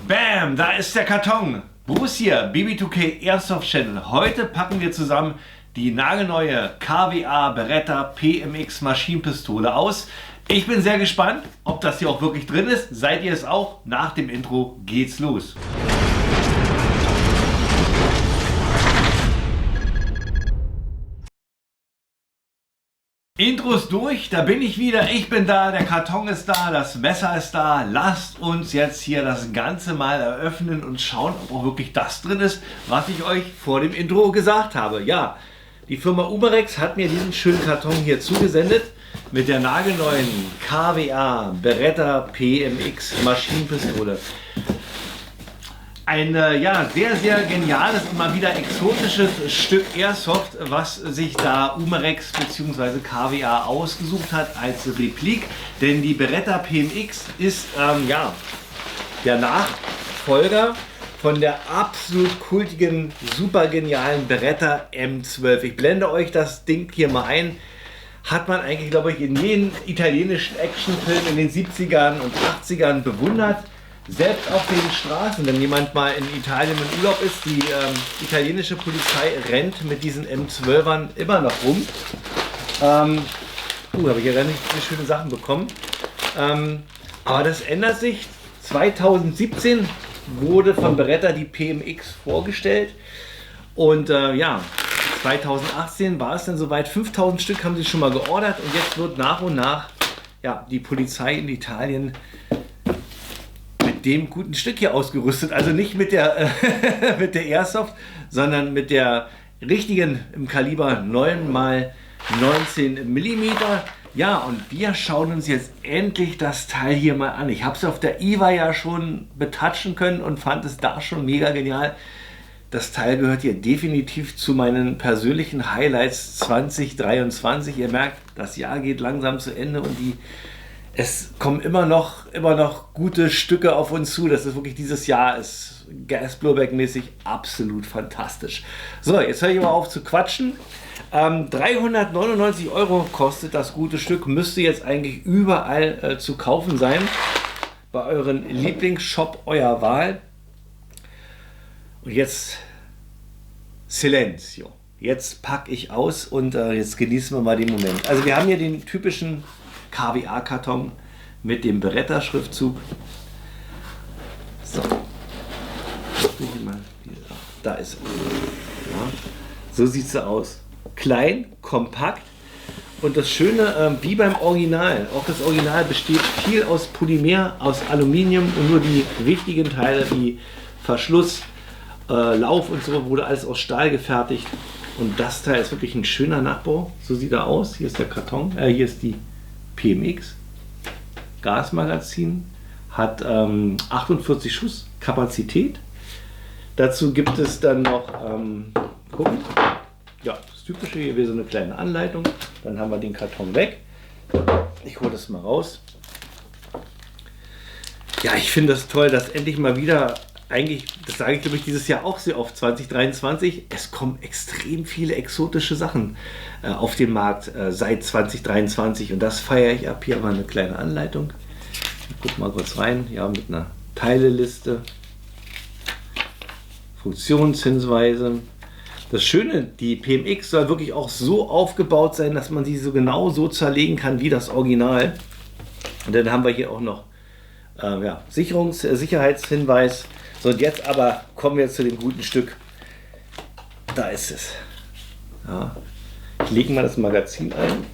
Bam, da ist der Karton. Bruce hier, BB2K Airsoft Channel. Heute packen wir zusammen die nagelneue KWA Beretta PMX Maschinenpistole aus. Ich bin sehr gespannt, ob das hier auch wirklich drin ist. Seid ihr es auch? Nach dem Intro geht's los. Intro ist durch, da bin ich wieder, ich bin da, der Karton ist da, das Messer ist da. Lasst uns jetzt hier das Ganze mal eröffnen und schauen, ob auch wirklich das drin ist, was ich euch vor dem Intro gesagt habe. Ja, die Firma Umarex hat mir diesen schönen Karton hier zugesendet mit der nagelneuen KWA Beretta PMX Maschinenpistole. Ein sehr, sehr geniales und mal wieder exotisches Stück Airsoft, was sich da Umarex bzw. KWA ausgesucht hat als Replik. Denn die Beretta PMX ist der Nachfolger von der absolut kultigen, super genialen Beretta M12. Ich blende euch das Ding hier mal ein. Hat man eigentlich, glaube ich, in jedem italienischen Actionfilm in den 70ern und 80ern bewundert. Selbst auf den Straßen, wenn jemand mal in Italien im Urlaub ist, die italienische Polizei rennt mit diesen M12ern immer noch rum. Habe ich ja nicht viele schöne Sachen bekommen. Aber das ändert sich. 2017 wurde von Beretta die PMX vorgestellt. Und 2018 war es dann soweit. 5000 Stück haben sie schon mal geordert. Und jetzt wird nach und nach die Polizei in Italien dem guten Stück hier ausgerüstet, also nicht mit der mit der Airsoft, sondern mit der richtigen im Kaliber 9x19 mm. Ja, und wir schauen uns jetzt endlich das Teil hier mal an. Ich habe es auf der IWA ja schon betatschen können und fand es da schon mega genial. Das Teil gehört hier definitiv zu meinen persönlichen Highlights 2023. Ihr merkt, das Jahr geht langsam zu Ende und es kommen immer noch gute Stücke auf uns zu. Das ist wirklich dieses Jahr, ist Gas-Blowback-mäßig absolut fantastisch. So, jetzt höre ich aber auf zu quatschen. 399 € kostet das gute Stück. Müsste jetzt eigentlich überall zu kaufen sein. Bei euren Lieblingsshop eurer Wahl. Und jetzt Silenzio. Jetzt packe ich aus und jetzt genießen wir mal den Moment. Also wir haben hier den typischen KWA-Karton mit dem Beretta-Schriftzug. So. Da ist er. Ja. So sieht sie aus. Klein, kompakt und das Schöne, wie beim Original, auch das Original besteht viel aus Polymer, aus Aluminium und nur die wichtigen Teile wie Verschluss, Lauf und so wurde alles aus Stahl gefertigt. Und das Teil ist wirklich ein schöner Nachbau. So sieht er aus. Hier ist der Karton, hier ist die PMX, Gasmagazin, hat 48 Schuss Kapazität. Dazu gibt es dann noch, das typische hier wäre so eine kleine Anleitung. Dann haben wir den Karton weg. Ich hole das mal raus. Ja, ich finde das toll, dass endlich mal wieder, eigentlich, das sage ich glaube ich dieses Jahr auch sehr oft, 2023, es kommen extrem viele exotische Sachen auf den Markt seit 2023 und das feiere ich ab. Hier haben wir eine kleine Anleitung. Ich gucke mal kurz rein, ja, mit einer Teileliste, Funktionshinweise. Das Schöne, die PMX soll wirklich auch so aufgebaut sein, dass man sie so genau so zerlegen kann wie das Original. Und dann haben wir hier auch noch Sicherheitshinweis. So, und jetzt aber kommen wir zu dem guten Stück. Da ist es. Ja. Ich lege mal das Magazin ein.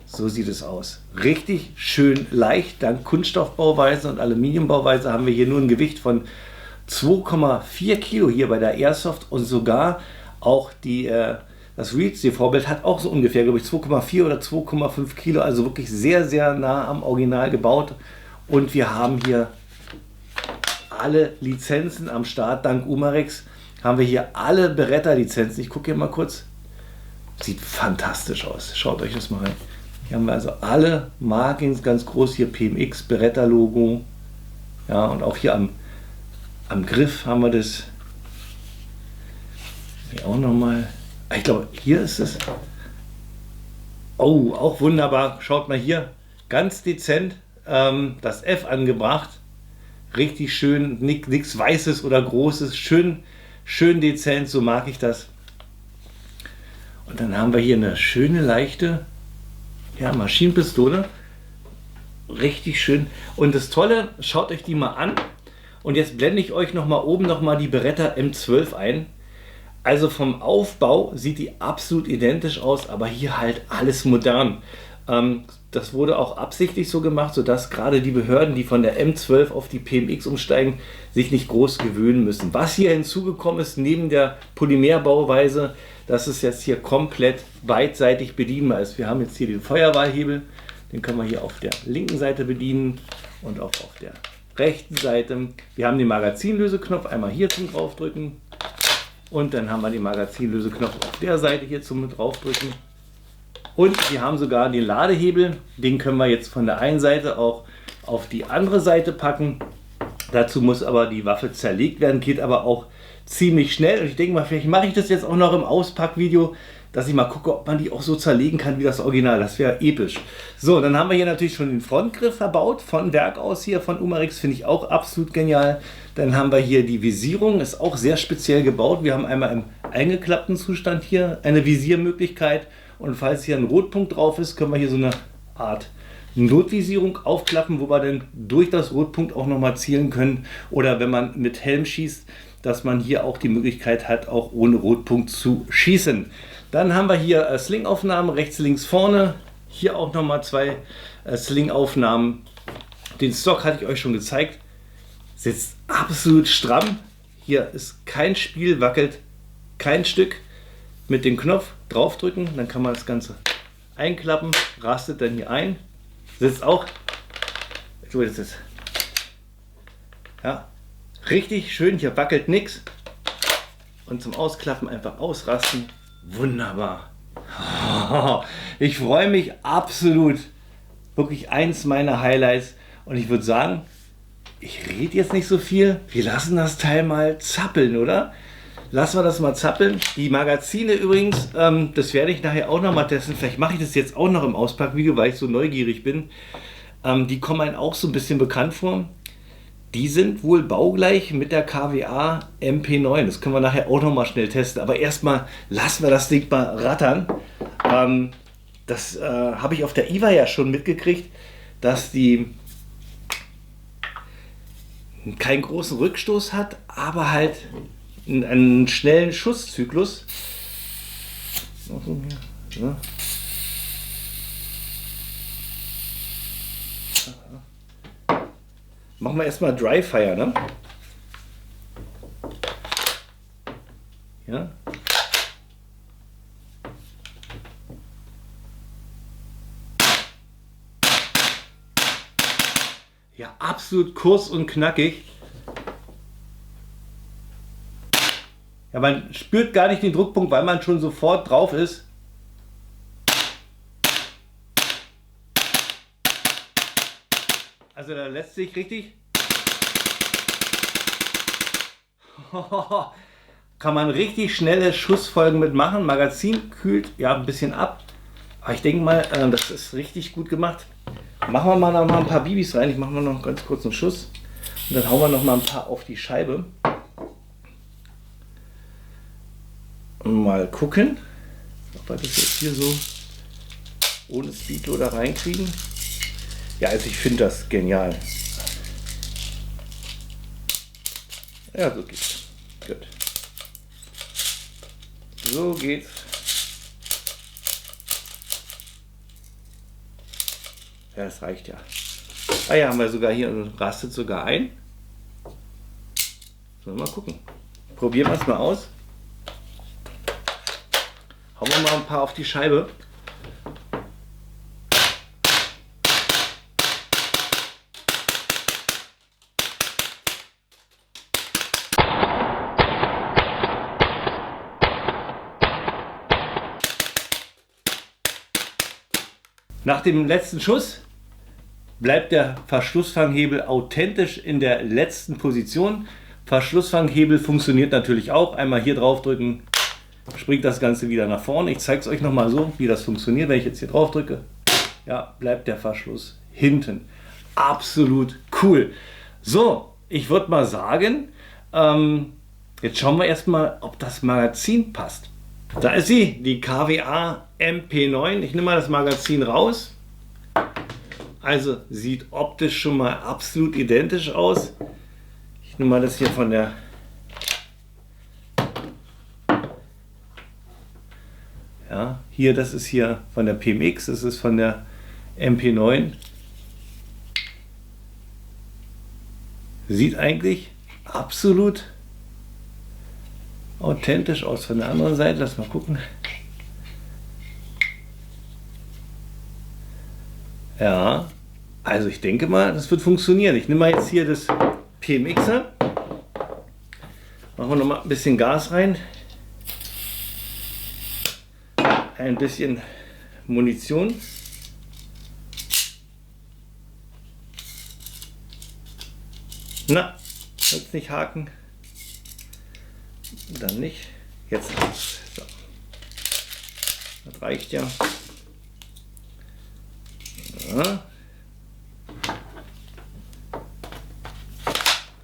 So sieht es aus. Richtig schön leicht. Dank Kunststoffbauweise und Aluminiumbauweise haben wir hier nur ein Gewicht von 2,4 Kilo hier bei der Airsoft und sogar auch das Reach-Vorbild hat auch so ungefähr, glaube ich, 2,4 oder 2,5 Kilo. Also wirklich sehr, sehr nah am Original gebaut. Und wir haben hier alle Lizenzen am Start. Dank Umarex haben wir hier alle Beretta-Lizenzen. Ich gucke hier mal kurz. Sieht fantastisch aus. Schaut euch das mal rein. Hier haben wir also alle Markings ganz groß. Hier PMX, Beretta-Logo. Ja, und auch hier am Griff haben wir das. Hier auch nochmal. Ich glaube, hier ist es. Oh, auch wunderbar. Schaut mal hier. Ganz dezent. das F angebracht. Richtig schön, nichts Weißes oder Großes, schön dezent, so mag ich das. Und dann haben wir hier eine schöne, leichte Maschinenpistole. Richtig schön. Und das Tolle, schaut euch die mal an. Und jetzt blende ich euch oben noch mal die Beretta M12 ein. Also vom Aufbau sieht die absolut identisch aus, aber hier halt alles modern. Das wurde auch absichtlich so gemacht, sodass gerade die Behörden, die von der M12 auf die PMX umsteigen, sich nicht groß gewöhnen müssen. Was hier hinzugekommen ist, neben der Polymerbauweise, dass es jetzt hier komplett beidseitig bedienbar ist. Wir haben jetzt hier den Feuerwahlhebel, den können wir hier auf der linken Seite bedienen und auch auf der rechten Seite. Wir haben den Magazinlöseknopf einmal hier zum Draufdrücken und dann haben wir den Magazinlöseknopf auf der Seite hier zum Draufdrücken. Und wir haben sogar den Ladehebel, den können wir jetzt von der einen Seite auch auf die andere Seite packen. Dazu muss aber die Waffe zerlegt werden, geht aber auch ziemlich schnell. Und ich denke mal, vielleicht mache ich das jetzt auch noch im Auspackvideo, dass ich mal gucke, ob man die auch so zerlegen kann wie das Original. Das wäre episch. So, dann haben wir hier natürlich schon den Frontgriff verbaut, von Werk aus hier von Umarex, finde ich auch absolut genial. Dann haben wir hier die Visierung, ist auch sehr speziell gebaut. Wir haben einmal im eingeklappten Zustand hier eine Visiermöglichkeit. Und falls hier ein Rotpunkt drauf ist, können wir hier so eine Art Notvisierung aufklappen, wo wir dann durch das Rotpunkt auch nochmal zielen können. Oder wenn man mit Helm schießt, dass man hier auch die Möglichkeit hat, auch ohne Rotpunkt zu schießen. Dann haben wir hier Sling-Aufnahmen rechts, links, vorne. Hier auch nochmal 2 Sling-Aufnahmen. Den Stock hatte ich euch schon gezeigt. Sitzt absolut stramm. Hier ist kein Spiel, wackelt kein Stück. Mit dem Knopf draufdrücken, dann kann man das Ganze einklappen, rastet dann hier ein. Sitzt auch. So ist es. Ja, richtig schön, hier wackelt nichts. Und zum Ausklappen einfach ausrasten. Wunderbar. Ich freue mich absolut. Wirklich eins meiner Highlights. Und ich würde sagen, ich rede jetzt nicht so viel. Wir lassen das Teil mal zappeln, oder? Lassen wir das mal zappeln. Die Magazine übrigens, das werde ich nachher auch noch mal testen. Vielleicht mache ich das jetzt auch noch im Auspackvideo, weil ich so neugierig bin. Die kommen einem auch so ein bisschen bekannt vor. Die sind wohl baugleich mit der KWA MP9. Das können wir nachher auch noch mal schnell testen. Aber erstmal lassen wir das Ding mal rattern. Das habe ich auf der IWA ja schon mitgekriegt, dass die keinen großen Rückstoß hat, aber halt einen schnellen Schusszyklus. Ja. Machen wir erstmal Dry Fire, ne? Ja. Ja, absolut kurz und knackig. Ja, man spürt gar nicht den Druckpunkt, weil man schon sofort drauf ist. Also da lässt sich richtig. Kann man richtig schnelle Schussfolgen mitmachen. Magazin kühlt ja ein bisschen ab. Aber ich denke mal, das ist richtig gut gemacht. Machen wir mal noch mal ein paar Bibis rein. Ich mache mal noch ganz kurz einen Schuss. Und dann hauen wir noch mal ein paar auf die Scheibe. Mal gucken, ob wir das jetzt hier so ohne Speedloader reinkriegen. Ja, also ich finde das genial. Ja, so geht's. Gut. So geht's. Ja, das reicht ja. Ah ja, haben wir sogar hier und rastet sogar ein. So, mal gucken. Probieren wir es mal aus. Hauen wir mal ein paar auf die Scheibe. Nach dem letzten Schuss bleibt der Verschlussfanghebel authentisch in der letzten Position. Verschlussfanghebel funktioniert natürlich auch. Einmal hier drauf drücken, springt das Ganze wieder nach vorne. Ich zeige es euch nochmal so, wie das funktioniert. Wenn ich jetzt hier drauf drücke, ja, bleibt der Verschluss hinten. absolut cool. So, ich würde mal sagen, jetzt schauen wir erstmal, ob das Magazin passt. Da ist sie, die KWA MP9. Ich nehme mal das Magazin raus. Also sieht optisch schon mal absolut identisch aus. Ich nehme mal das hier von der hier, das ist hier von der PMX, das ist von der MP9. Sieht eigentlich absolut authentisch aus. Von der anderen Seite, lass mal gucken. Ja, also ich denke mal, das wird funktionieren. Ich nehme mal jetzt hier das PMXer. Machen wir noch mal ein bisschen Gas rein. Ein bisschen Munition. Na, jetzt nicht haken. Dann nicht. Jetzt. So. Das reicht ja. Ja.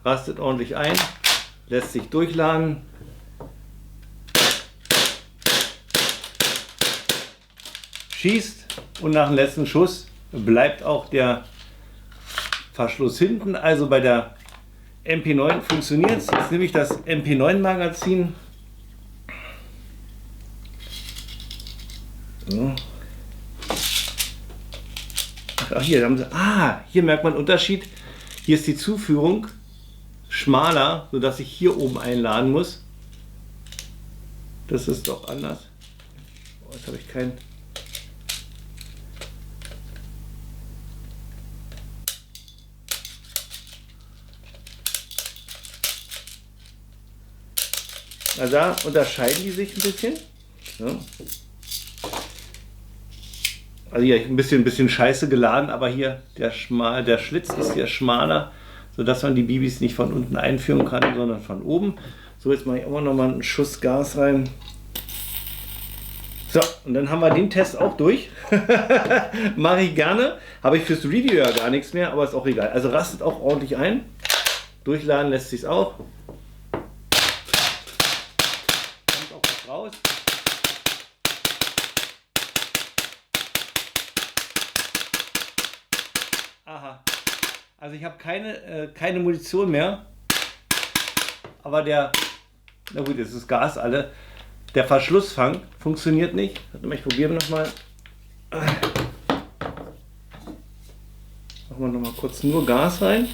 Rastet ordentlich ein. Lässt sich durchladen. Schießt und nach dem letzten Schuss bleibt auch der Verschluss hinten. Also bei der MP9 funktioniert es. Jetzt nehme ich das MP9 Magazin. So. Ach, hier haben sie. Hier merkt man einen Unterschied. Hier ist die Zuführung schmaler, sodass ich hier oben einladen muss. Das ist doch anders. Oh, jetzt habe ich keinen. Also da unterscheiden die sich ein bisschen. Ja. Also hier ein bisschen scheiße geladen, aber hier der Schlitz ist hier schmaler, sodass man die Bibis nicht von unten einführen kann, sondern von oben. So, jetzt mache ich auch noch mal einen Schuss Gas rein. So, und dann haben wir den Test auch durch. Mache ich gerne. Habe ich fürs Review ja gar nichts mehr, aber ist auch egal. Also rastet auch ordentlich ein. Durchladen lässt sich auch. Raus. Aha. Also ich habe keine Munition mehr. Aber na gut, jetzt ist Gas alle. Der Verschlussfang funktioniert nicht. Ich probiere nochmal. Machen wir nochmal kurz nur Gas rein.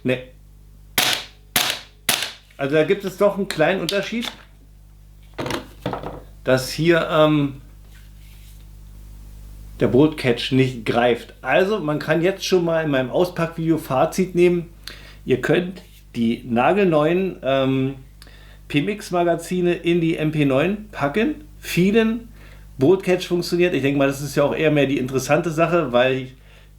Ne. Also da gibt es doch einen kleinen Unterschied, dass hier der Bolt Catch nicht greift. Also man kann jetzt schon mal in meinem Auspackvideo Fazit nehmen. Ihr könnt die nagelneuen PMX Magazine in die MP9 packen. Vielen Bolt Catch funktioniert. Ich denke mal, das ist ja auch eher mehr die interessante Sache, weil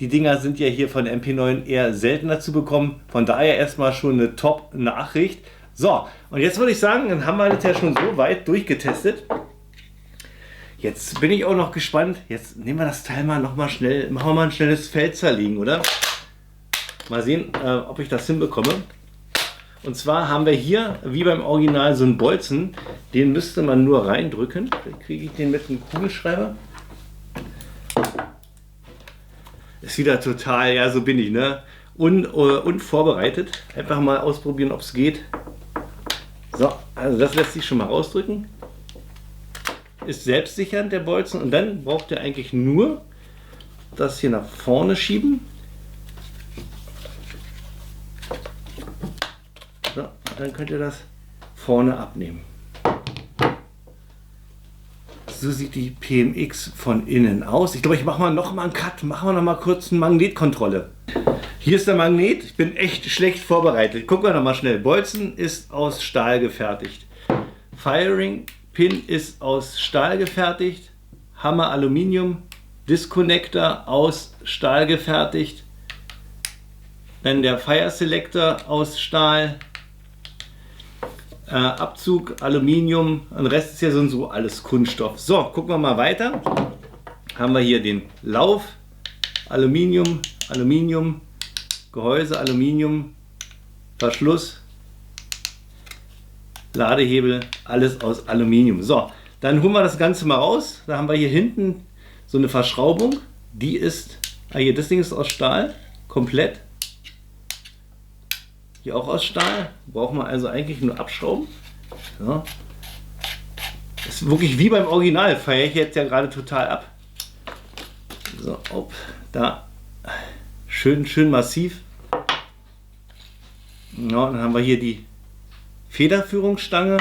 die Dinger sind ja hier von der MP9 eher seltener zu bekommen. Von daher erstmal schon eine Top-Nachricht. So, und jetzt würde ich sagen, dann haben wir das ja schon so weit durchgetestet. Jetzt bin ich auch noch gespannt. Jetzt nehmen wir das Teil mal noch mal schnell, machen wir mal ein schnelles Feld zerlegen, oder? Mal sehen, ob ich das hinbekomme. Und zwar haben wir hier, wie beim Original, so einen Bolzen. Den müsste man nur reindrücken. Dann kriege ich den mit einem Kugelschreiber. Ist wieder total, ja, so bin ich, ne? Unvorbereitet. Einfach mal ausprobieren, ob es geht. So, also das lässt sich schon mal rausdrücken. Ist selbstsichernd, der Bolzen. Und dann braucht ihr eigentlich nur das hier nach vorne schieben. So, dann könnt ihr das vorne abnehmen. So sieht die PMX von innen aus. Ich glaube, ich mache mal noch mal einen Cut. Machen wir noch mal kurz eine Magnetkontrolle. Hier ist der Magnet. Ich bin echt schlecht vorbereitet. Gucken wir noch mal schnell. Bolzen ist aus Stahl gefertigt. Firing Pin ist aus Stahl gefertigt. Hammer Aluminium. Disconnector aus Stahl gefertigt. Dann der Fire Selector aus Stahl. Abzug, Aluminium, und Rest ist ja so alles Kunststoff. So, gucken wir mal weiter. Haben wir hier den Lauf, Aluminium, Aluminium, Gehäuse, Aluminium, Verschluss, Ladehebel, alles aus Aluminium. So, dann holen wir das Ganze mal raus. Da haben wir hier hinten so eine Verschraubung. Die ist, hier, das Ding ist aus Stahl, komplett. Hier auch aus Stahl. Braucht man also eigentlich nur abschrauben. Ja. Das ist wirklich wie beim Original. Feiere ich jetzt ja gerade total ab. So, ob da schön massiv. Ja, dann haben wir hier die Federführungsstange.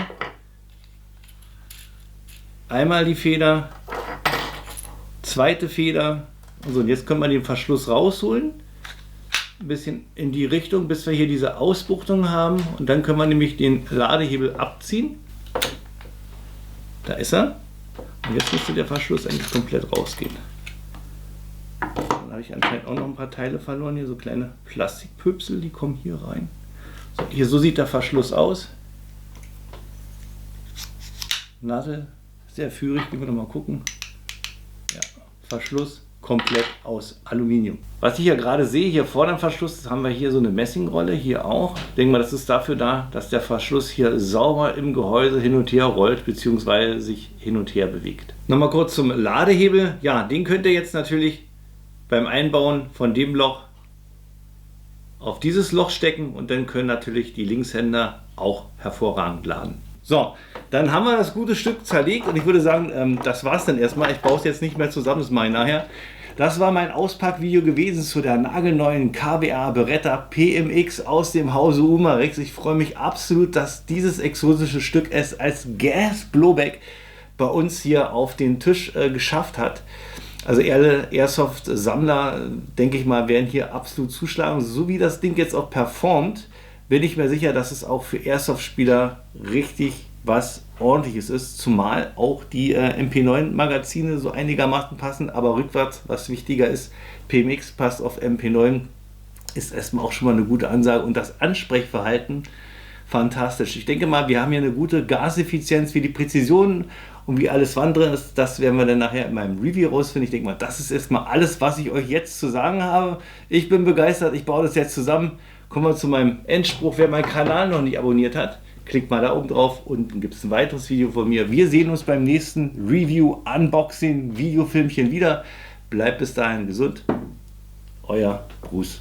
Einmal die Feder, zweite Feder. So, und jetzt können wir den Verschluss rausholen. Ein bisschen in die Richtung, bis wir hier diese Ausbuchtung haben. Und dann können wir nämlich den Ladehebel abziehen. Da ist er. Und jetzt müsste der Verschluss eigentlich komplett rausgehen. Dann habe ich anscheinend auch noch ein paar Teile verloren. Hier so kleine Plastikpüpsel, die kommen hier rein. So, hier, so sieht der Verschluss aus. Nadel, sehr führig, gehen wir noch mal gucken. Ja, Verschluss komplett aus Aluminium. Was ich hier gerade sehe, hier vor dem Verschluss haben wir hier so eine Messingrolle, hier auch. Ich denke mal, das ist dafür da, dass der Verschluss hier sauber im Gehäuse hin und her rollt, bzw. sich hin und her bewegt. Nochmal kurz zum Ladehebel. Ja, den könnt ihr jetzt natürlich beim Einbauen von dem Loch auf dieses Loch stecken und dann können natürlich die Linkshänder auch hervorragend laden. So, dann haben wir das gute Stück zerlegt und ich würde sagen, das war es dann erstmal. Ich baue es jetzt nicht mehr zusammen, das mache ich nachher. Das war mein Auspackvideo gewesen zu der nagelneuen KWA Beretta PMX aus dem Hause Umarex. Ich freue mich absolut, dass dieses exotische Stück es als Gas Blowback bei uns hier auf den Tisch geschafft hat. Also alle Airsoft-Sammler, denke ich mal, werden hier absolut zuschlagen. So wie das Ding jetzt auch performt, bin ich mir sicher, dass es auch für Airsoft-Spieler richtig was Ordentliches ist. Zumal auch die MP9-Magazine so einigermaßen passen, aber rückwärts, was wichtiger ist, PMX passt auf MP9, ist erstmal auch schon mal eine gute Ansage. Und das Ansprechverhalten, fantastisch. Ich denke mal, wir haben hier eine gute Gaseffizienz, wie die Präzision und wie alles andere ist, das werden wir dann nachher in meinem Review rausfinden. Ich denke mal, das ist erstmal alles, was ich euch jetzt zu sagen habe. Ich bin begeistert, ich baue das jetzt zusammen. Kommen wir zu meinem Endspruch. Wer meinen Kanal noch nicht abonniert hat, klickt mal da oben drauf. Unten gibt es ein weiteres Video von mir. Wir sehen uns beim nächsten Review, Unboxing, Videofilmchen wieder. Bleibt bis dahin gesund. Euer Bruce.